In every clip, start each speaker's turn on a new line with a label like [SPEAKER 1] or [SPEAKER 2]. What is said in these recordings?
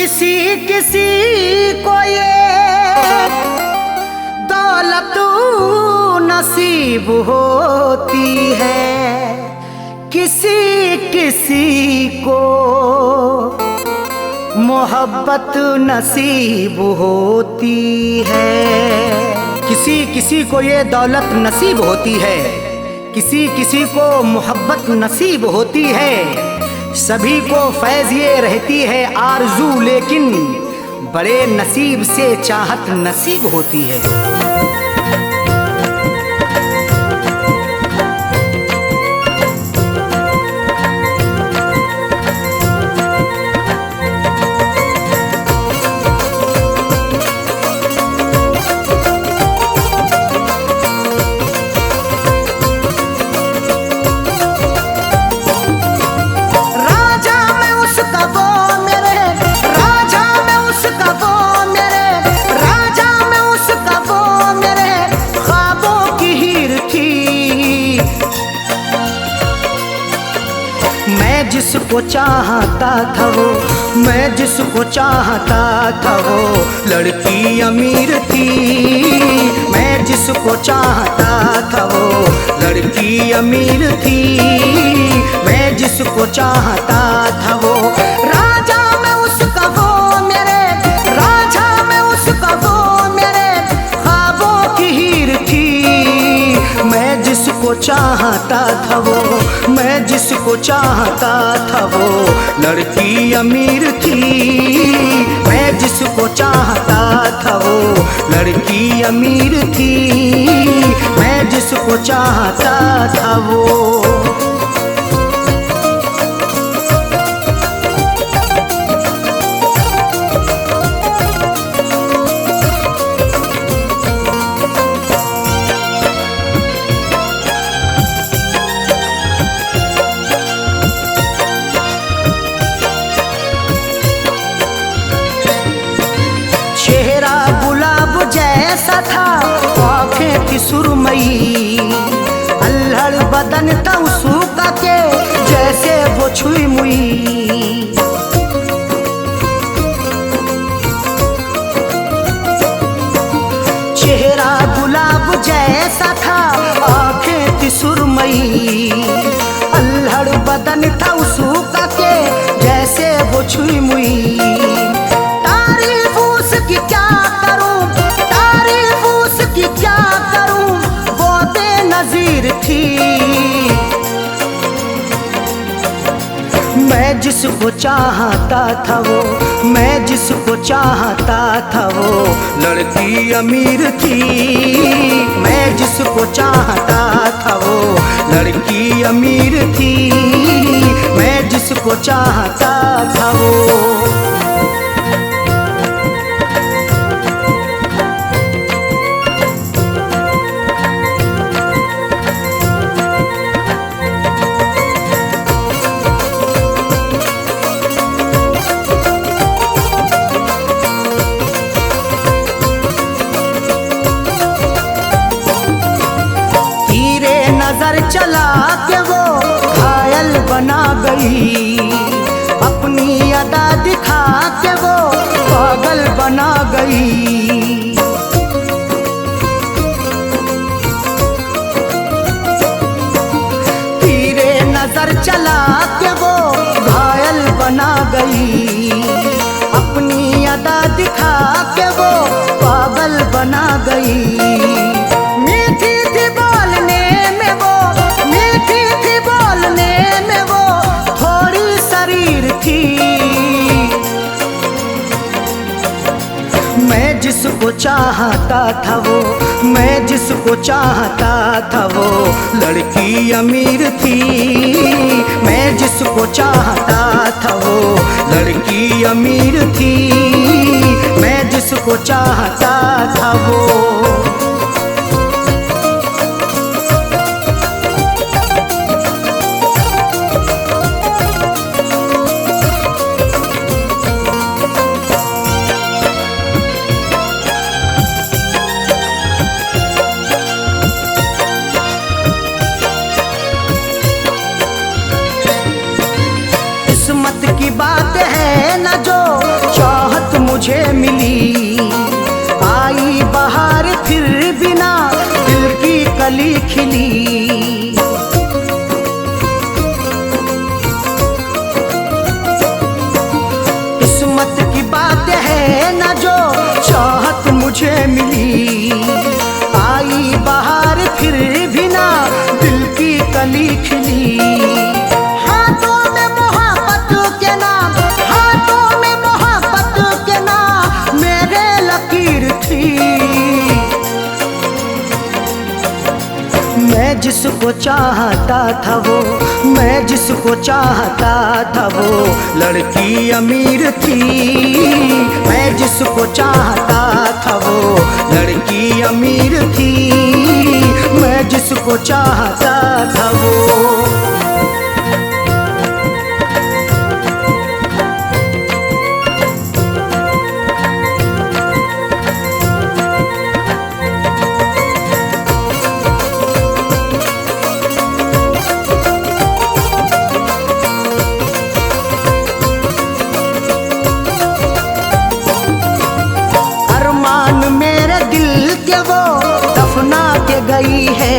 [SPEAKER 1] किसी किसी को ये दौलत नसीब होती है, किसी किसी को मोहब्बत नसीब होती है। किसी किसी को ये दौलत नसीब होती है, किसी किसी को मोहब्बत नसीब होती है। सभी को फैज़ ये रहती है आरज़ू, लेकिन बड़े नसीब से चाहत नसीब होती है। मैं जिसको चाहता था वो, मैं जिसको चाहता था वो लड़की अमीर थी। मैं जिसको चाहता था वो लड़की अमीर थी। मैं जिसको चाहता था वो राजा में उसका वो मेरे, राजा में उसका वो मेरे ख्वाबों की हीर थी। मैं जिसको चाहता था वो, मैं जिसको चाहता था वो लड़की अमीर थी। मैं जिसको चाहता था वो लड़की अमीर थी। मैं जिसको चाहता था वो। जैसा था आँखें थी सुरमई, अल्हड़ बदन था उसका के जैसे वो छुई मुई। चेहरा गुलाब जैसा था आँखें थी सुरमई, अल्हड़ बदन था उसका के जैसे वो छुई मुई। तारीफ उसकी क्या क्या करूं वो बेनज़ीर थी। मैं जिसको चाहता था वो, मैं जिसको चाहता था वो लड़की अमीर थी। मैं जिसको चाहता था वो लड़की अमीर थी। मैं जिसको चाहता था वो। नजर चला के वो घायल बना गई, अपनी अदा दिखा के वो पागल बना गई। तीरे नजर चला के वो घायल बना गई, अपनी अदा दिखा के वो पागल बना गई। मैं जिसको चाहता था वो, मैं जिसको चाहता था वो लड़की अमीर थी। मैं जिसको चाहता था वो लड़की अमीर थी। मैं जिसको चाहता था वो। किस्मत की बात है न जो खिली। हाथों में मोहब्बत के नाम, हाथों में मोहब्बत के नाम मेरे लकीर थी। मैं जिसको चाहता था वो, मैं जिसको चाहता था वो लड़की अमीर थी। मैं जिसको चाहता था वो लड़की अमीर थी। मैं जिसको चाहता था वो। गई है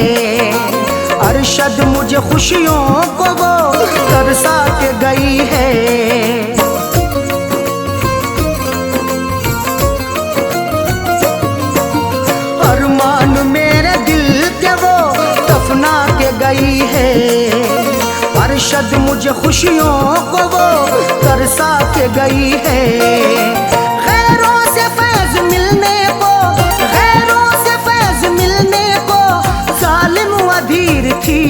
[SPEAKER 1] अरशद मुझे खुशियों को वो तरसा के गई है। अरमान मेरे दिल के वो दफना के गई है। अरशद मुझे खुशियों को वो तरसा के गई है। खैरों से फैज मिलने को, खैरों से फैज मिलने को जालिम अधीर थी।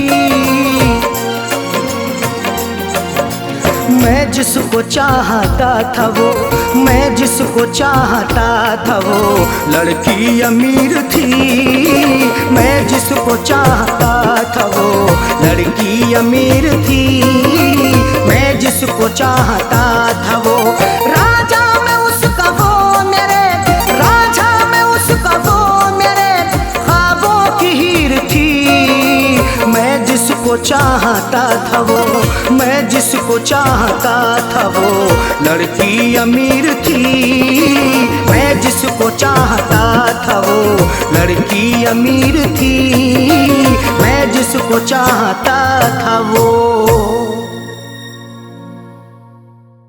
[SPEAKER 1] मैं जिसको चाहता था वो, मैं जिसको चाहता था वो लड़की अमीर थी। मैं जिसको चाहता था वो लड़की अमीर थी। मैं जिसको चाहता था वो राजा में उसका वो मेरे, राजा में उसका वो मेरे ख्वाबों की हीर थी। मैं जिसको चाहता था वो, मैं जिसको चाहता था वो लड़की अमीर थी। मैं जिसको चाहता था वो लड़की अमीर थी। मैं जिसको चाहता था वो।